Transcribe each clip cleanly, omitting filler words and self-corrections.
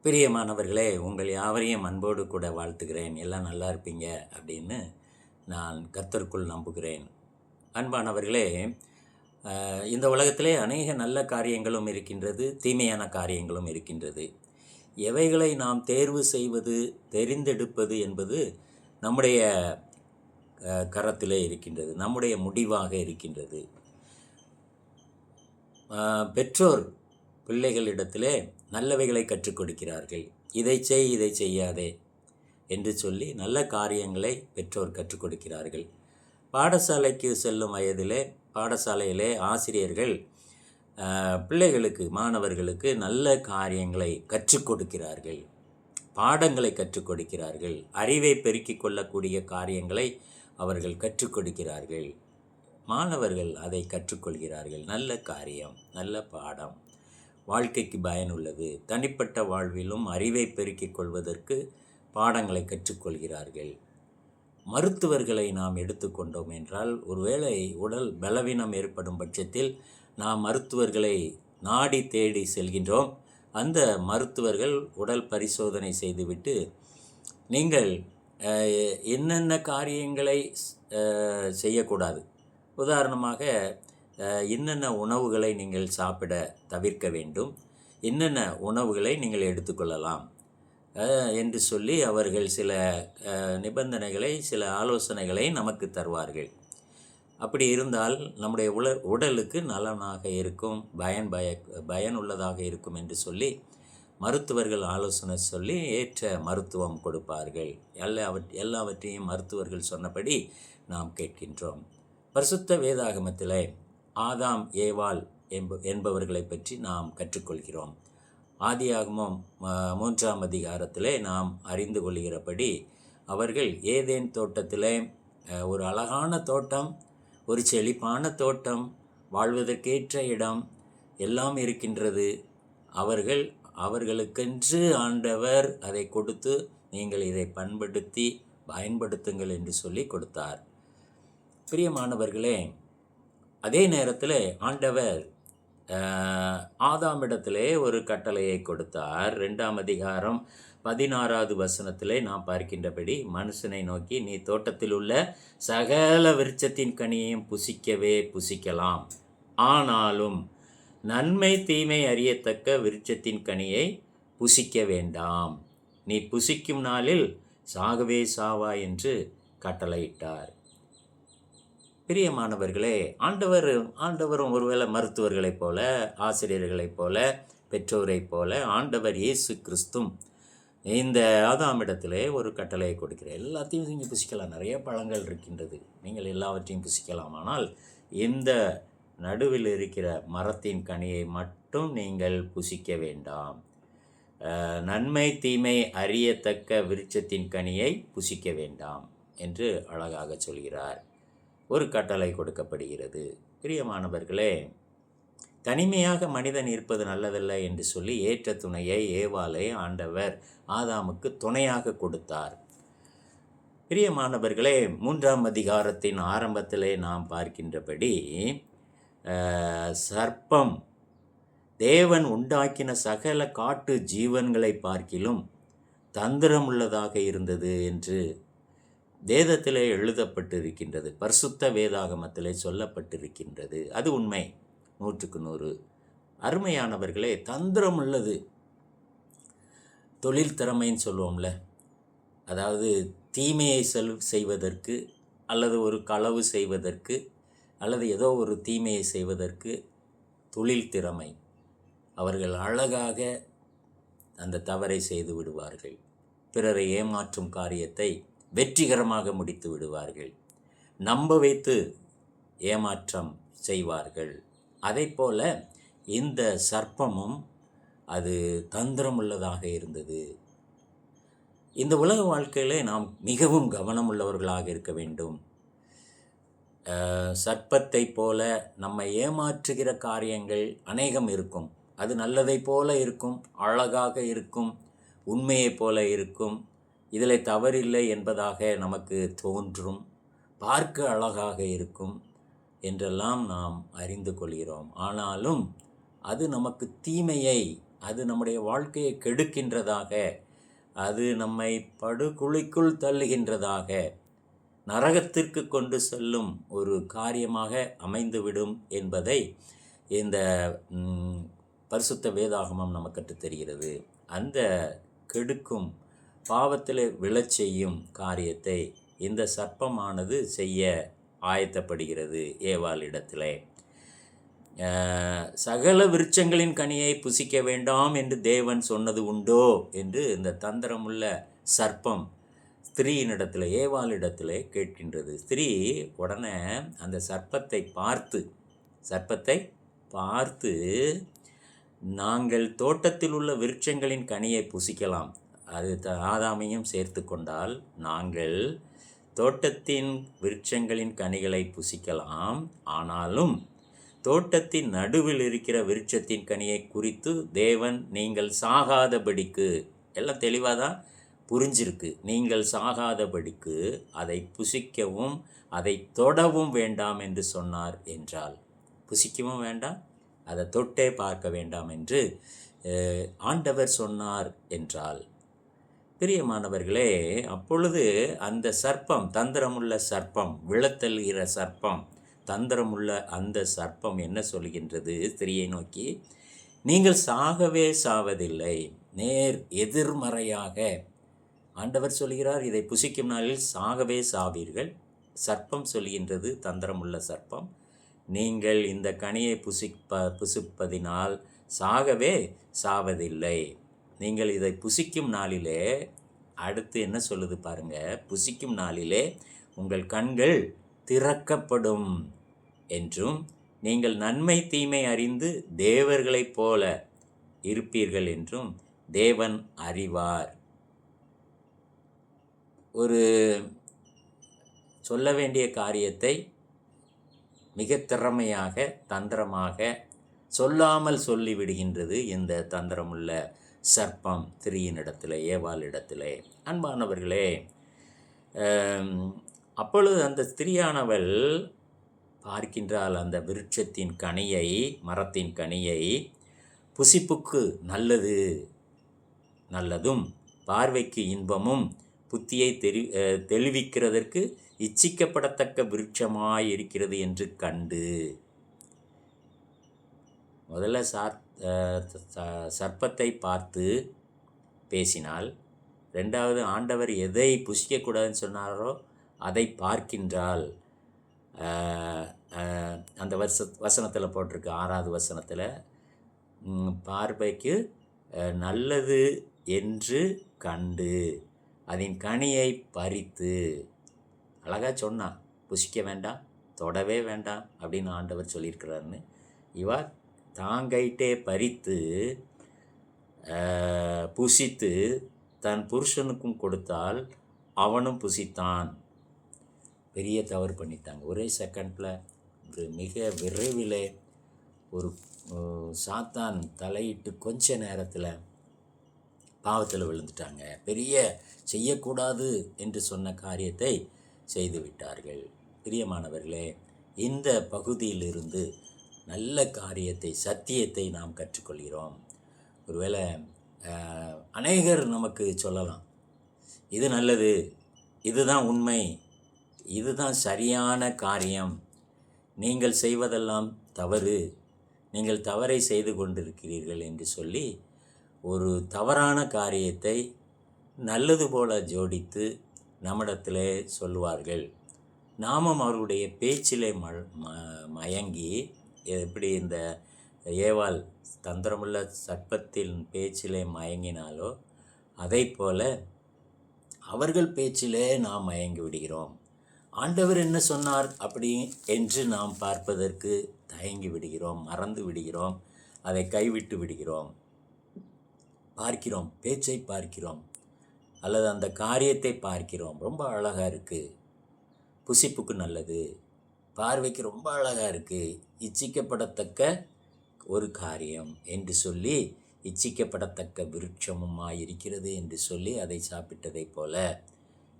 பிரியமானவர்களே, உங்கள் யாவரையும் அன்போடு கூட வாழ்த்துகிறேன். எல்லாம் நல்லா இருப்பீங்க அப்படின்னு நான் கர்த்தருக்குள் நம்புகிறேன். அன்பானவர்களே, இந்த உலகத்திலே அநேக நல்ல காரியங்களும் இருக்கின்றது, தீமையான காரியங்களும் இருக்கின்றது. எவைகளை நாம் தேர்வு செய்வது, தெரிந்தெடுப்பது என்பது நம்முடைய கரத்திலே இருக்கின்றது, நம்முடைய முடிவாக இருக்கின்றது. பெற்றோர் பிள்ளைகளிடத்திலே நல்லவைகளை கற்றுக் கொடுக்கிறார்கள். இதை செய், இதை செய்யாதே என்று சொல்லி நல்ல காரியங்களை பெற்றோர் கற்றுக் கொடுக்கிறார்கள். பாடசாலைக்கு செல்லும் வயதிலே பாடசாலையிலே ஆசிரியர்கள் பிள்ளைகளுக்கு, மாணவர்களுக்கு நல்ல காரியங்களை கற்றுக் கொடுக்கிறார்கள், பாடங்களை கற்றுக் கொடுக்கிறார்கள், அறிவை பெருக்கிக் கொள்ளக்கூடிய காரியங்களை அவர்கள் கற்றுக் கொடுக்கிறார்கள். மாணவர்கள் அதை கற்றுக்கொள்கிறார்கள். நல்ல காரியம், நல்ல பாடம், வாழ்க்கைக்கு பயனுள்ளது. தனிப்பட்ட வாழ்விலும் அறிவை பெருக்கிக் கொள்வதற்கு பாடங்களை கற்றுக்கொள்கிறார்கள். மருத்துவர்களை நாம் எடுத்துக்கொண்டோம் என்றால், ஒருவேளை உடல் பலவீனம் ஏற்படும் பட்சத்தில் நாம் மருத்துவர்களை நாடி தேடி செல்கின்றோம். அந்த மருத்துவர்கள் உடல் பரிசோதனை செய்துவிட்டு, நீங்கள் என்னென்ன காரியங்களை செய்யக்கூடாது, உதாரணமாக என்னென்ன உணவுகளை நீங்கள் சாப்பிட தவிர்க்க வேண்டும், என்னென்ன உணவுகளை நீங்கள் எடுத்துக்கொள்ளலாம் என்று சொல்லி அவர்கள் சில நிபந்தனைகளை, சில ஆலோசனைகளை நமக்கு தருவார்கள். அப்படி இருந்தால் நம்முடைய உடலுக்கு நலனாக இருக்கும், பயனுள்ளதாக இருக்கும் என்று சொல்லி மருத்துவர்கள் ஆலோசனை சொல்லி ஏற்ற மருத்துவம் கொடுப்பார்கள். எல்லாவற்றையும் மருத்துவர்கள் சொன்னபடி நாம் கேட்கின்றோம். பரிசுத்த வேதாகமத்திலே ஆதாம், ஏவாள் என்பவர்களை பற்றி நாம் கற்றுக்கொள்கிறோம். ஆதியாகமம் 3ஆம் அதிகாரத்திலே நாம் அறிந்து கொள்கிறபடி, அவர்கள் ஏதேன் தோட்டத்திலே, ஒரு அழகான தோட்டம், ஒரு செழிப்பான தோட்டம், வாழ்வதற்கேற்ற இடம் எல்லாம் இருக்கின்றது. அவர்களுக்கென்று ஆண்டவர் அதை கொடுத்து, நீங்கள் இதை பயன்படுத்துங்கள் என்று சொல்லி கொடுத்தார். பிரியமானவர்களே, அதே நேரத்தில் ஆண்டவர் ஆதாமிடத்திலே ஒரு கட்டளையை கொடுத்தார். 2ஆம் அதிகாரம் 16வது வசனத்திலே நாம் பார்க்கின்றபடி, மனுஷனை நோக்கி, நீ தோட்டத்தில் உள்ள சகல விருட்சத்தின் கனியையும் புசிக்கலாம், ஆனாலும் நன்மை தீமை அறியத்தக்க விருட்சத்தின் கனியை புசிக்க வேண்டாம், நீ புசிக்கும் நாளில் சாகவே சாவா என்று கட்டளையிட்டார். பிரியமானவர்களே, ஆண்டவரும் ஒருவேளை மருத்துவர்களைப் போல, ஆசிரியர்களைப் போல, பெற்றோரைப் போல ஆண்டவர் இயேசு கிறிஸ்துவும் இந்த ஆதாமிடத்திலே ஒரு கட்டளையை கொடுக்கிறார். எல்லாத்தையும் நீங்கள் புசிக்கலாம், நிறைய பழங்கள் இருக்கின்றது, நீங்கள் எல்லாவற்றையும் புசிக்கலாம், ஆனால் இந்த நடுவில் இருக்கிற மரத்தின் கனியை மட்டும் நீங்கள் புசிக்க வேண்டாம், நன்மை தீமை அறியத்தக்க விருட்சத்தின் கனியை புசிக்க வேண்டாம் என்று அழகாக சொல்கிறார். ஒரு கட்டளை கொடுக்கப்படுகிறது. பிரியமானவர்களே, தனிமையாக மனிதன் இருப்பது நல்லதல்ல என்று சொல்லி ஏற்ற துணையை, ஏவாளை ஆண்டவர் ஆதாமுக்கு துணையாக கொடுத்தார். பிரியமானவர்களே, 3ஆம் அதிகாரத்தின் ஆரம்பத்திலே நாம் பார்க்கின்றபடி, சர்ப்பம் தேவன் உண்டாக்கின சகல காட்டு ஜீவன்களை பார்க்கிலும் தந்திரமுள்ளதாக இருந்தது என்று வேதத்திலே எழுதப்பட்டிருக்கின்றது, பரிசுத்த வேதாகமத்திலே சொல்லப்பட்டிருக்கின்றது. அது உண்மை, 100க்கு 100. அருமையானவர்களே, தந்திரம் உள்ளது. தொழில் திறமைன்னு சொல்லுவோம்ல, அதாவது தீமையை செய்வதற்கு, அல்லது ஒரு களவு செய்வதற்கு, அல்லது ஏதோ ஒரு தீமையை செய்வதற்கு தொழில் திறமை. அவர்கள் அழகாக அந்த தவறை செய்து விடுவார்கள். பிறரை ஏமாற்றும் காரியத்தை வெற்றிகரமாக முடித்து விடுவார்கள். நம்ப வைத்து ஏமாற்றம் செய்வார்கள். அதைப்போல இந்த சர்ப்பமும் அது தந்திரமுள்ளதாக இருந்தது. இந்த உலக வாழ்க்கையிலே நாம் மிகவும் கவனம் உள்ளவர்களாக இருக்க வேண்டும். சர்ப்பத்தை போல நம்மை ஏமாற்றுகிற காரியங்கள் அநேகம் இருக்கும். அது நல்லதை போல இருக்கும், அழகாக இருக்கும், உண்மையைப் போல இருக்கும், இதில் தவறில்லை என்பதாக நமக்கு தோன்றும், பார்க்க அழகாக இருக்கும் என்றெல்லாம் நாம் அறிந்து கொள்கிறோம். ஆனாலும் அது நமக்கு தீமையை அது நம்முடைய வாழ்க்கையை கெடுக்கின்றதாக, அது நம்மை படுகுழிக்குள் தள்ளுகின்றதாக, நரகத்திற்கு கொண்டு செல்லும் ஒரு காரியமாக அமைந்துவிடும் என்பதை இந்த பரிசுத்த வேதாகமம் நமக்கு கற்றுத் தெரிகிறது. அந்த கெடுக்கும் பாவத்தில் விழச் செய்யும் காரியத்தை இந்த சர்ப்பமானது செய்ய ஆயத்தப்படுகிறது ஏவாளிடத்திலே. சகல விருட்சங்களின் கனியை புசிக்க வேண்டாம் என்று தேவன் சொன்னது உண்டோ என்று இந்த தந்திரமுள்ள சர்ப்பம் ஸ்திரீயினிடத்தில், ஏவாளிடத்தில் கேட்கின்றது. ஸ்திரீ உடனே அந்த சர்ப்பத்தை பார்த்து நாங்கள் தோட்டத்தில் உள்ள விருட்சங்களின் கனியை புசிக்கலாம், அது ஆதாமையும் சேர்த்து கொண்டால் நாங்கள் தோட்டத்தின் விருட்சங்களின் கனிகளை புசிக்கலாம், ஆனாலும் தோட்டத்தின் நடுவில் இருக்கிற விருட்சத்தின் கனியை குறித்து தேவன் நீங்கள் சாகாதபடிக்கு, எல்லாம் தெளிவாக தான் புரிஞ்சிருக்கு, நீங்கள் சாகாதபடிக்கு அதை புசிக்கவும் அதை தொடவும் வேண்டாம் என்று சொன்னார் என்றால், புசிக்கவும் வேண்டாம், அதை தொட்டே பார்க்க வேண்டாம் என்று ஆண்டவர் சொன்னார் என்றால், பிரியமானவர்களே, அப்பொழுது அந்த சர்ப்பம், தந்திரமுள்ள சர்ப்பம், விழத்தல்கிற சர்ப்பம், தந்திரமுள்ள அந்த சர்ப்பம் என்ன சொல்கின்றது ஸ்திரியை நோக்கி? நீங்கள் சாகவே சாவதில்லை. நேர் எதிர்மறையாக ஆண்டவர் சொல்கிறார், இதை புசிக்கும் நாளில் சாகவே சாவீர்கள். சர்ப்பம் சொல்கின்றது, தந்திரமுள்ள சர்ப்பம், நீங்கள் இந்த கனியை புசிப்பதினால் சாகவே சாவதில்லை. நீங்கள் இதை புசிக்கும் நாளிலே, அடுத்து என்ன சொல்லுது பாருங்க, புசிக்கும் நாளிலே உங்கள் கண்கள் திறக்கப்படும் என்றும் நீங்கள் நன்மை தீமை அறிந்து தேவர்களைப் போல இருப்பீர்கள் என்றும் தேவன் அறிவார். ஒரு சொல்ல வேண்டிய காரியத்தை மிக திறமையாக, தந்திரமாக சொல்லாமல் சொல்லிவிடுகின்றது இந்த தந்திரமுள்ள சர்ப்பம் ஸ்திரீயினிடத்தில், ஏவாளிடத்திலே. அன்பானவர்களே, அப்பொழுது அந்த ஸ்திரீயானவள் பார்க்கின்றால் அந்த விருட்சத்தின் கனியை, மரத்தின் கனியை, புசிப்புக்கு நல்லதும் பார்வைக்கு இன்பமும் புத்தியை தெளிவிக்கிறதற்கு இச்சிக்கப்படத்தக்க விருட்சமாய் இருக்கிறது என்று கண்டு, முதல்ல சர்ப்பத்தை பார்த்து பேசினால், ரெண்டாவது ஆண்டவர் எதை புசிக்கக்கூடாதுன்னு சொன்னாரோ அதை பார்க்கின்றால். அந்த வசனத்தில் போட்டிருக்கு, 6வது வசனத்தில், பார்வைக்கு நல்லது என்று கண்டு அதன் கனியை பறித்து, அழகாக சொன்னான், புசிக்க வேண்டாம், தொடவே வேண்டாம் அப்படின்னு ஆண்டவர் சொல்லியிருக்கிறாருன்னு. இவா தாங்கைட்டே பறித்து புசித்து தன் புருஷனுக்கும் கொடுத்தால் அவனும் புசித்தான். பெரிய தவறு பண்ணிட்டாங்க. ஒரே செகண்டில், மிக விரைவில் ஒரு சாத்தான் தலையிட்டு கொஞ்ச நேரத்தில் பாவத்தில் விழுந்துட்டாங்க. பெரிய செய்யக்கூடாது என்று சொன்ன காரியத்தை செய்து விட்டார்கள். பிரியமானவர்களே, இந்த பகுதியிலிருந்து நல்ல காரியத்தை, சத்தியத்தை நாம் கற்றுக்கொள்கிறோம். ஒருவேளை அநேகர் நமக்கு சொல்லலாம், இது நல்லது, இதுதான் உண்மை, இதுதான் சரியான காரியம், நீங்கள் செய்வதெல்லாம் தவறு, நீங்கள் தவறை செய்து கொண்டிருக்கிறீர்கள் என்று சொல்லி ஒரு தவறான காரியத்தை நல்லது போல ஜோடித்து நம்மிடத்திலே சொல்லுவார்கள். நாமும் அவர்களுடைய பேச்சிலே மயங்கி, எப்படி இந்த ஏவாள் தந்திரமுள்ள சர்ப்பத்தின் பேச்சிலே மயங்கினாலோ அதை போல அவர்கள் பேச்சிலே நாம் மயங்கி விடுகிறோம். ஆண்டவர் என்ன சொன்னார் அப்படி என்று நாம் பார்ப்பதற்கு தயங்கி விடுகிறோம், மறந்து விடுகிறோம், அதை கைவிட்டு விடுகிறோம். பார்க்கிறோம், பேச்சை பார்க்கிறோம், அல்லது அந்த காரியத்தை பார்க்கிறோம், ரொம்ப அழகாக இருக்குது, புசிப்புக்கு நல்லது, பார்வைக்கு ரொம்ப அழகாக இருக்குது, இச்சிக்கப்படத்தக்க ஒரு காரியம் என்று சொல்லி, இச்சிக்கப்படத்தக்க விருட்சமுமாய் இருக்கிறது என்று சொல்லி அதை சாப்பிட்டதைப் போல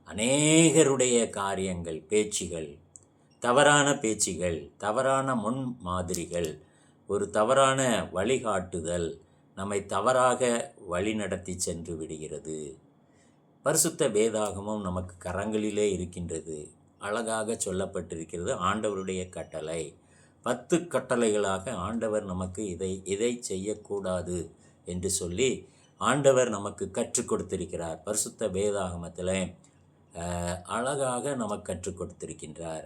அநேகருடைய காரியங்கள், பேச்சுகள், தவறான பேச்சுகள், தவறான முன் மாதிரிகள், ஒரு தவறான வழிகாட்டுதல் நம்மை தவறாக வழிநடத்தி சென்று விடுகிறது. பரிசுத்த வேதாகமம் நமக்கு கரங்களிலே இருக்கின்றது. அழகாக சொல்லப்பட்டிருக்கிறது ஆண்டவருடைய கட்டளை. 10 கட்டளைகளாக ஆண்டவர் நமக்கு இதை செய்யக்கூடாது என்று சொல்லி ஆண்டவர் நமக்கு கற்றுக் கொடுத்திருக்கிறார். பரிசுத்த வேதாகமத்தில் அழகாக நமக்கு கற்றுக் கொடுத்திருக்கின்றார்.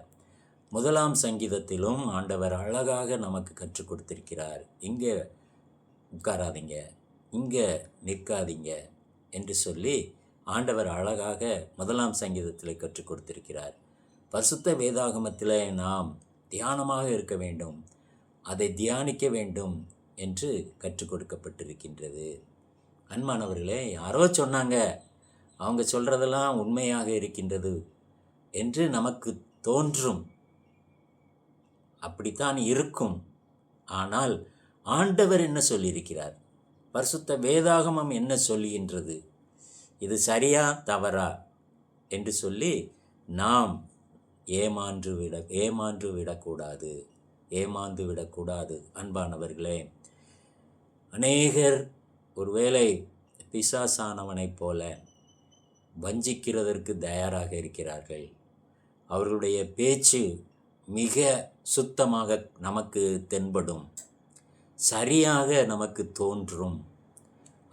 1ஆம் சங்கீதத்திலும் ஆண்டவர் அழகாக நமக்கு கற்றுக் கொடுத்திருக்கிறார். இங்கே உட்காராதீங்க, இங்கே நிற்காதீங்க என்று சொல்லி ஆண்டவர் அழகாக 1ஆம் சங்கீதத்தில் கற்றுக் கொடுத்திருக்கிறார். பரிசுத்த வேதாகமத்தில் நாம் தியானமாக இருக்க வேண்டும், அதை தியானிக்க வேண்டும் என்று கற்றுக் கொடுக்கப்பட்டிருக்கின்றது. அன்பானவர்களே, யாரோ சொன்னாங்க, அவங்க சொல்கிறதெல்லாம் உண்மையாக இருக்கின்றது என்று நமக்கு தோன்றும். அப்படித்தான் இருக்கும். ஆனால் ஆண்டவர் என்ன சொல்லியிருக்கிறார்? பரிசுத்த வேதாகமம் என்ன சொல்லுகின்றது? இது சரியா தவறா என்று சொல்லி நாம் ஏமாந்து விடக்கூடாது. அன்பானவர்களே, அநேகர் ஒருவேளை பிசாசானவனைப் போல வஞ்சிக்கிறதற்கு தயாராக இருக்கிறார்கள். அவர்களுடைய பேச்சு மிக சுத்தமாக நமக்கு தென்படும், சரியாக நமக்கு தோன்றும்.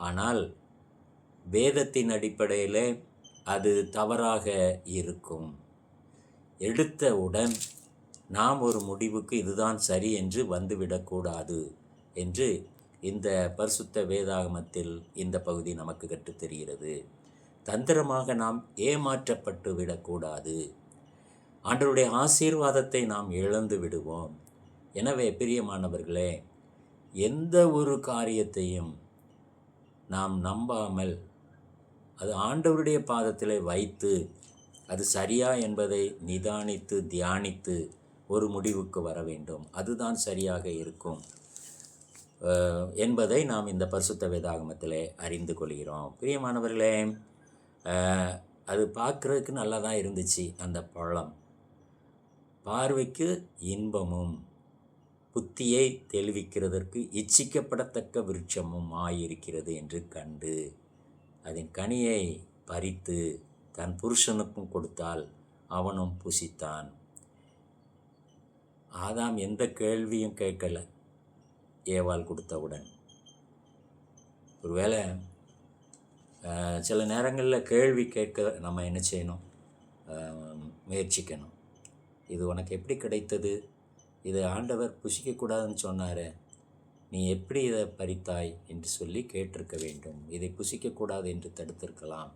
ஆனால் வேதத்தின் அடிப்படையில் அது தவறாக இருக்கும். எடுத்தவுடன் நாம் ஒரு முடிவுக்கு இதுதான் சரி என்று வந்துவிடக்கூடாது என்று இந்த பரிசுத்த வேதாகமத்தில் இந்த பகுதி நமக்கு கற்றுத்தருகிறது. தந்திரமாக நாம் ஏமாற்றப்பட்டு விடக்கூடாது. ஆண்டவருடைய ஆசீர்வாதத்தை நாம் இழந்து விடுவோம். எனவே பிரியமானவர்களே, எந்த ஒரு காரியத்தையும் நாம் நம்பாமல் அது ஆண்டவருடைய பாதத்தில் வைத்து அது சரியா என்பதை நிதானித்து தியானித்து ஒரு முடிவுக்கு வர வேண்டும். அதுதான் சரியாக இருக்கும் என்பதை நாம் இந்த பரிசுத்த வேதாகமத்தில் அறிந்து கொள்கிறோம். பிரியமானவர்களே, அது பார்க்குறதுக்கு நல்லா தான் இருந்துச்சு. அந்த பழம் பார்வைக்கு இன்பமும் புத்தியை தெளிவிக்கிறதற்கு இச்சிக்கப்படத்தக்க விருட்சமும் ஆயிருக்கிறது என்று கண்டு அதன் கனியை பறித்து தன் புருஷனுக்கும் கொடுத்தால் அவனும் புசித்தான். ஆதாம் எந்த கேள்வியும் கேட்கலை ஏவாள் கொடுத்தவுடன். ஒருவேளை சில நேரங்களில் கேள்வி கேட்க நம்ம என்ன செய்யணும்? முயற்சிக்கணும். இது உனக்கு எப்படி கிடைத்தது? இதை ஆண்டவர் புசிக்கக்கூடாதுன்னு சொன்னார், நீ எப்படி இதை பறித்தாய் என்று சொல்லி கேட்டிருக்க வேண்டும். இதை புசிக்கக்கூடாது என்று தடுத்திருக்கலாம்.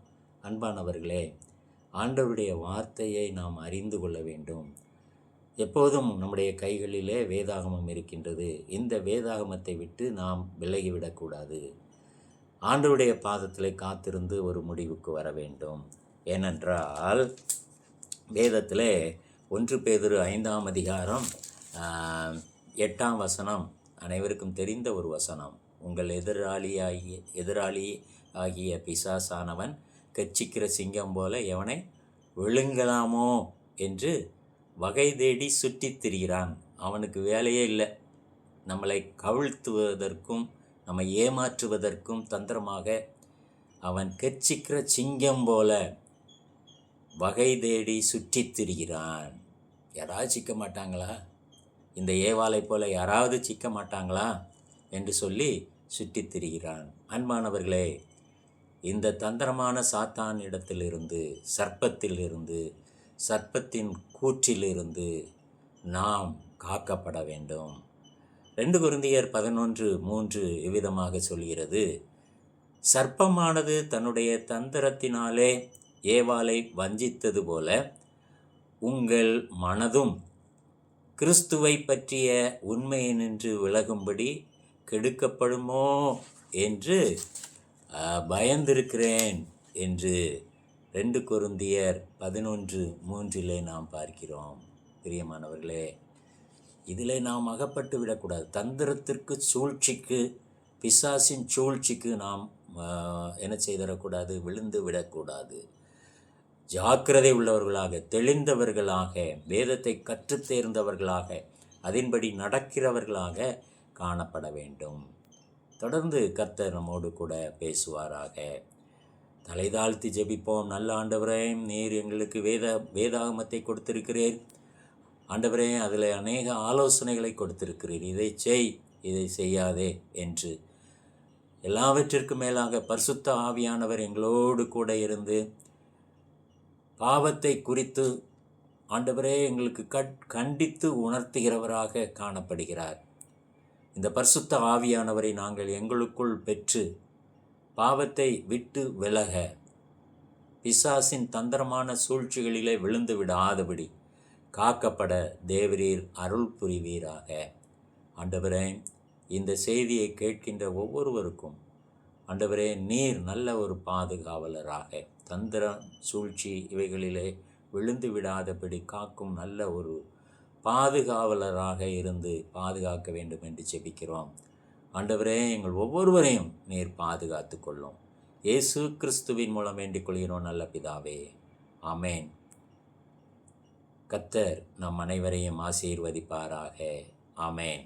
அன்பானவர்களே, ஆண்டவருடைய வார்த்தையை நாம் அறிந்து கொள்ள வேண்டும். எப்போதும் நம்முடைய கைகளிலே வேதாகமம் இருக்கின்றது. இந்த வேதாகமத்தை விட்டு நாம் விலகிவிடக்கூடாது. ஆண்டவருடைய பாதத்தில் காத்திருந்து ஒரு முடிவுக்கு வர வேண்டும். ஏனென்றால் வேதத்தில் 1 பேதுரு 5ஆம் அதிகாரம் 8ஆம் வசனம் அனைவருக்கும் தெரிந்த ஒரு வசனம். உங்கள் எதிராளி ஆகிய பிசாசானவன் கட்சிக்கிற சிங்கம் போல எவனை விழுங்கலாமோ என்று வகை தேடி சுற்றித் திரிகிறான். அவனுக்கு வேலையே இல்லை. நம்மளை கவிழ்த்துவதற்கும் நம்மை ஏமாற்றுவதற்கும் தந்திரமாக அவன் கட்சிக்கிற சிங்கம் போல வகை தேடி சுற்றித் திரிகிறான். யாராவது சிக்க மாட்டாங்களா? இந்த ஏவாளை போல யாராவது சிக்க மாட்டாங்களா என்று சொல்லி சுற்றித் திரிகிறான். அன்பானவர்களே, இந்த தந்திரமான சாத்தான் இடத்திலிருந்து, சர்ப்பத்தின் கூற்றிலிருந்து நாம் காக்கப்பட வேண்டும். 2 கொரிந்தியர் 11:3 இவ்விதமாக சொல்கிறது, சர்ப்பமானது தன்னுடைய தந்திரத்தினாலே ஏவாளை வஞ்சித்தது போல உங்கள் மனதும் கிறிஸ்துவை பற்றிய உண்மையினின்று விலகும்படி கெடுக்கப்படுமோ என்று பயந்திருக்கிறேன் என்று 2 கொரிந்தியர் 11:3 நாம் பார்க்கிறோம். பிரியமானவர்களே, இதில் நாம் அகப்பட்டு விடக்கூடாது. தந்திரத்திற்கு, சூழ்ச்சிக்கு, பிசாசின் சூழ்ச்சிக்கு நாம் என்ன செய்திடக்கூடாது? விழுந்து விடக்கூடாது. ஜாக்கிரதை உள்ளவர்களாக, தெளிந்தவர்களாக, வேதத்தை கற்றுத் தேர்ந்தவர்களாக, அதன்படி நடக்கிறவர்களாக காணப்பட வேண்டும். தொடர்ந்து கர்த்தர் நம்மோடு கூட பேசுவாராக. தலை தாழ்த்தி ஜெபிப்போம். நல்ல ஆண்டவரே, நீர் எங்களுக்கு வேதாகமத்தை கொடுத்திருக்கிறீர் ஆண்டவரே. அதில் அநேக ஆலோசனைகளை கொடுத்திருக்கிறீர். இதை செய், இதை செய்யாதே என்று. எல்லாவற்றிற்கும் மேலாக பரிசுத்த ஆவியானவர் எங்களோடு கூட இருந்து பாவத்தை குறித்து ஆண்டவரே எங்களுக்கு கண்டித்து உணர்த்துகிறவராக காணப்படுகிறார். இந்த பரிசுத்த ஆவியானவரை நாங்கள் எங்களுக்குள் பெற்று பாவத்தை விட்டு விலக, பிசாசின் தந்திரமான சூழ்ச்சிகளிலே விழுந்து விடாதபடி காக்கப்பட தேவரீர் அருள் புரிவீராக. ஆண்டவரே, இந்த செய்தியை கேட்கின்ற ஒவ்வொருவருக்கும் ஆண்டவரே நீர் நல்ல ஒரு பாதுகாவலராக, தந்திர சூழ்ச்சி இவைகளிலே விழுந்து விடாதபடி காக்கும் நல்ல ஒரு பாதுகாவலராக இருந்து பாதுகாக்க வேண்டும் என்று ஜெபிக்கிறோம். ஆண்டவரே, எங்கள் ஒவ்வொருவரையும் நீர் பாதுகாத்து கொள்ளும். இயேசு கிறிஸ்துவின் மூலம் வேண்டிக் கொள்கிறோம் நல்ல பிதாவே, ஆமேன். கர்த்தர் நம் அனைவரையும் ஆசீர்வதிப்பாராக. ஆமேன்.